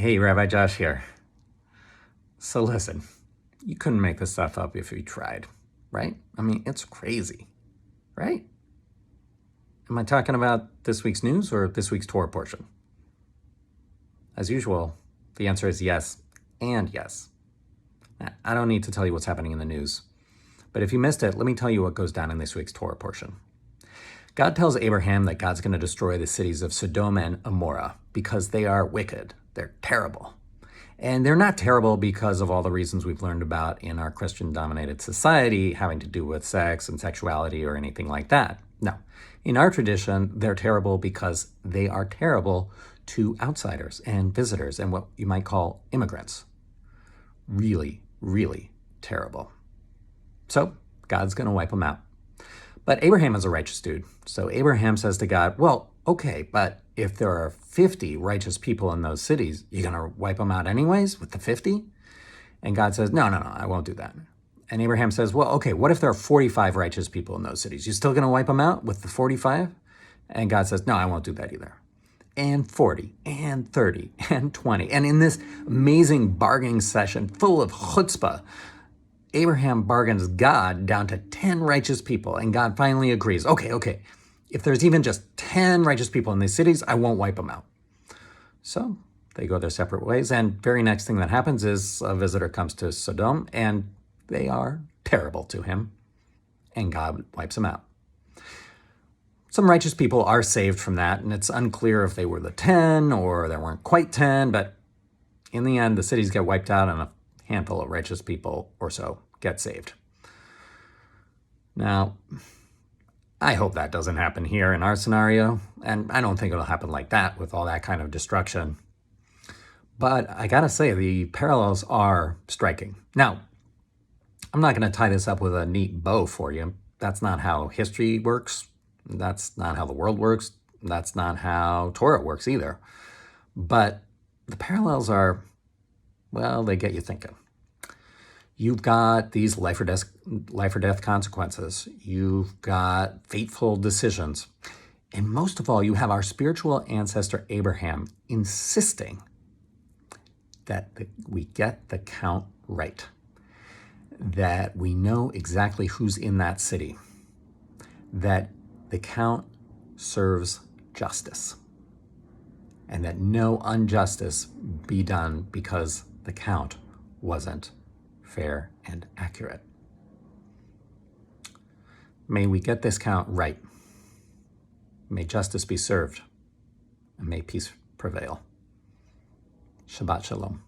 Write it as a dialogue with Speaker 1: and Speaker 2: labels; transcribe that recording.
Speaker 1: Hey, Rabbi Josh here. So listen, you couldn't make this stuff up if you tried, right? I mean, it's crazy, right? Am I talking about this week's news or this week's Torah portion? As usual, the answer is yes and yes. I don't need to tell you what's happening in the news, but if you missed it, let me tell you what goes down in this week's Torah portion. God tells Abraham that God's going to destroy the cities of Sodom and Gomorrah because they are wicked. They're terrible. And they're not terrible because of all the reasons we've learned about in our Christian-dominated society having to do with sex and sexuality or anything like that. No. In our tradition, they're terrible because they are terrible to outsiders and visitors and what you might call immigrants. Really, really terrible. So God's going to wipe them out. But Abraham is a righteous dude. So Abraham says to God, well, okay, but if there are 50 righteous people in those cities, you're going to wipe them out anyways with the 50? And God says, no, I won't do that. And Abraham says, well, okay, what if there are 45 righteous people in those cities? You still going to wipe them out with the 45? And God says, no, I won't do that either. And 40, and 30, and 20. And in this amazing bargaining session full of chutzpah, Abraham bargains God down to 10 righteous people, and God finally agrees, okay, if there's even just 10 righteous people in these cities, I won't wipe them out. So they go their separate ways, and very next thing that happens is a visitor comes to Sodom, and they are terrible to him, and God wipes them out. Some righteous people are saved from that, and it's unclear if they were the 10 or there weren't quite 10, but in the end, the cities get wiped out, and a handful of righteous people or so get saved. Now, I hope that doesn't happen here in our scenario, and I don't think it'll happen like that with all that kind of destruction. But I gotta say, the parallels are striking. Now, I'm not gonna tie this up with a neat bow for you. That's not how history works. That's not how the world works. That's not how Torah works either. But the parallels are, well, they get you thinking. You've got these life or death consequences. You've got fateful decisions. And most of all, you have our spiritual ancestor Abraham insisting that we get the count right, that we know exactly who's in that city, that the count serves justice, and that no injustice be done because the count wasn't fair and accurate. May we get this count right. May justice be served, and may peace prevail. Shabbat Shalom.